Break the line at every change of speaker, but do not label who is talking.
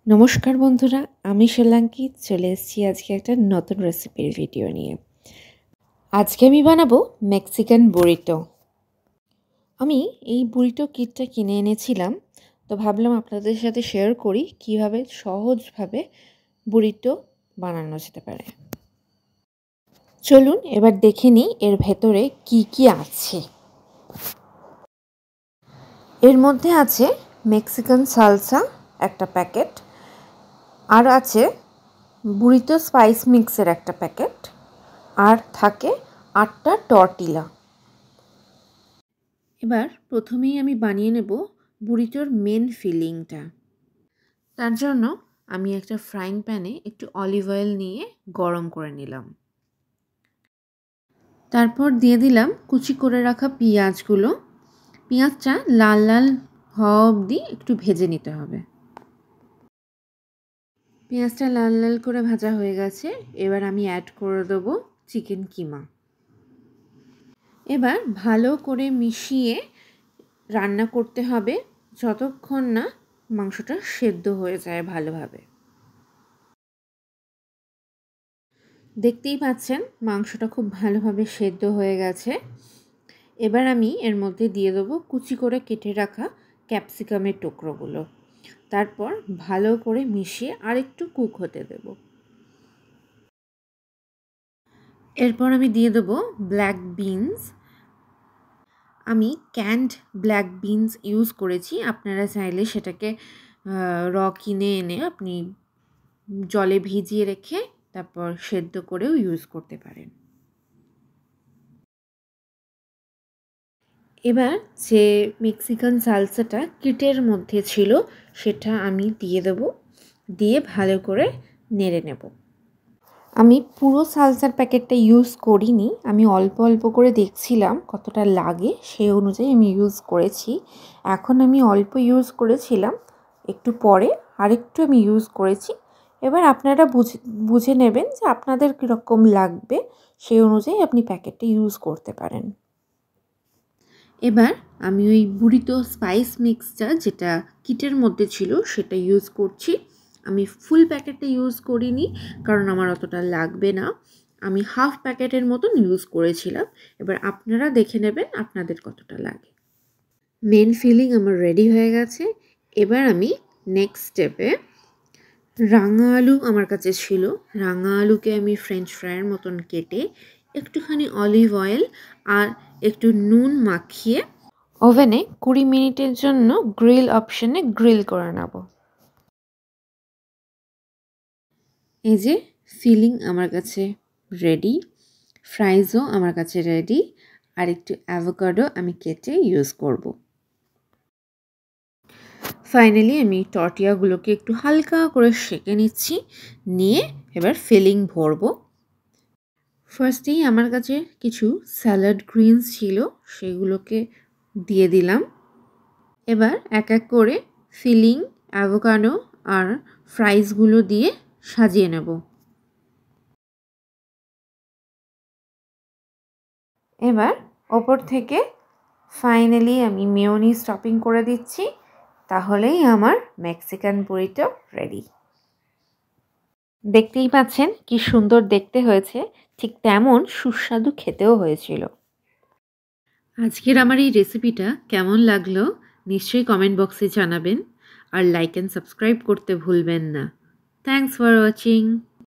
নমস্কার বন্ধুরা, আমি সোলাঙ্কি চলে এসেছি আজকে একটা নতুন রেসিপির ভিডিও নিয়ে। আজকে আমি বানাবো মেক্সিকান বুরিটো। আমি এই বুরিটো কিটটা কিনে এনেছিলাম, তো ভাবলাম আপনাদের সাথে শেয়ার করি কিভাবে সহজভাবে বুরিটো বানানো যেতে পারে। চলুন এবার দেখে নিই এর ভেতরে কি কি আছে। এর মধ্যে আছে মেক্সিকান সালসা একটা প্যাকেট, আর আছে বুরিটো স্পাইস মিক্সের একটা প্যাকেট, আর থাকে 8টা টর্টিলা। এবার প্রথমেই আমি বানিয়ে নেব বুরিটোর মেন ফিলিংটা। তার জন্য আমি একটা ফ্রাইং প্যানে একটু অলিভ অয়েল নিয়ে গরম করে নিলাম। তারপর দিয়ে দিলাম কুচি করে রাখা পেঁয়াজগুলো। পেঁয়াজটা লাল লাল হওয়া অবধি একটু ভেজে নিতে হবে। পেঁয়াজটা লাল লাল করে ভাজা হয়ে গেছে, এবার আমি অ্যাড করে দেবো চিকেন কিমা। এবার ভালো করে মিশিয়ে রান্না করতে হবে যতক্ষণ না মাংসটা সেদ্ধ হয়ে যায় ভালোভাবে। দেখতেই পাচ্ছেন মাংসটা খুব ভালোভাবে সেদ্ধ হয়ে গেছে। এবার আমি এর মধ্যে দিয়ে দেবো কুচি করে কেটে রাখা ক্যাপসিকামের টুকরোগুলো। তারপর ভালো করে মিশিয়ে আরেকটু কুক হতে দেব। এরপর আমি দিয়ে দেবো ব্ল্যাক বিনস। আমি ক্যান্ড ব্ল্যাক বিনস ইউজ করেছি, আপনারা চাইলে সেটাকে র কিনে এনে আপনি জলে ভিজিয়ে রেখে তারপর সেদ্ধ করেও ইউজ করতে পারেন। এবার যে মেক্সিকান সালসাটা কিটের মধ্যে ছিল সেটা আমি দিয়ে দেব, দিয়ে ভালো করে নেড়ে নেব। আমি পুরো সালসার প্যাকেটটা ইউজ করিনি, আমি অল্প অল্প করে দেখছিলাম কতটা লাগে সেই অনুযায়ী আমি ইউজ করেছি। এখন আমি অল্প ইউজ করেছিলাম, একটু পরে আরেকটু আমি ইউজ করেছি। এবার আপনারা বুঝে নেবেন যে আপনাদের কীরকম লাগবে, সেই অনুযায়ী আপনি প্যাকেটটা ইউজ করতে পারেন। এবার আমি ওই বুরিটো স্পাইস মিক্সটা যেটা কিটের মধ্যে ছিল সেটা ইউজ করছি। আমি ফুল প্যাকেটটা ইউজ করিনি কারণ আমার অতটা লাগবে না, আমি হাফ প্যাকেটের মতন ইউজ করেছিলাম। এবার আপনারা দেখে নেবেন আপনাদের কতটা লাগে। মেন ফিলিং আমার রেডি হয়ে গেছে। এবার আমি নেক্সট স্টেপে রাঙা আলু আমার কাছে ছিল, রাঙা আলুকে আমি ফ্রেঞ্চ ফ্রাইয়ের মতন কেটে একটুখানি অলিভ অয়েল আর একটু নুন মাখিয়ে ওভেনে 20 মিনিটের জন্য গ্রিল অপশানে গ্রিল করে নেব। এই যে ফিলিং আমার কাছে রেডি, ফ্রাইজও আমার কাছে রেডি, আর একটু অ্যাভোকাডো আমি কেটে ইউজ করব। ফাইনালি আমি টর্টিয়াগুলোকে একটু হালকা করে সেঁকে নিচ্ছি, নিয়ে এবার ফিলিং ভরবো। ফার্স্টেই আমার কাছে কিছু স্যালাড গ্রিনস ছিল, সেগুলোকে দিয়ে দিলাম। এবার এক এক করে ফিলিং, অ্যাভোকাডো আর ফ্রাইসগুলো দিয়ে সাজিয়ে নেব। এবার ওপর থেকে ফাইনালি আমি মেয়োনিজ টপিং করে দিচ্ছি, তাহলেই আমার মেক্সিকান বুরিটো রেডি। দেখতেই পাচ্ছেন কি সুন্দর দেখতে হয়েছে, ঠিক তেমন সুস্বাদু খেতেও হয়েছিল। আজকের আমার এই রেসিপিটা কেমন লাগলো নিশ্চয়ই কমেন্ট বক্সে জানাবেন, আর লাইক অ্যান্ড সাবস্ক্রাইব করতে ভুলবেন না। Thanks for watching.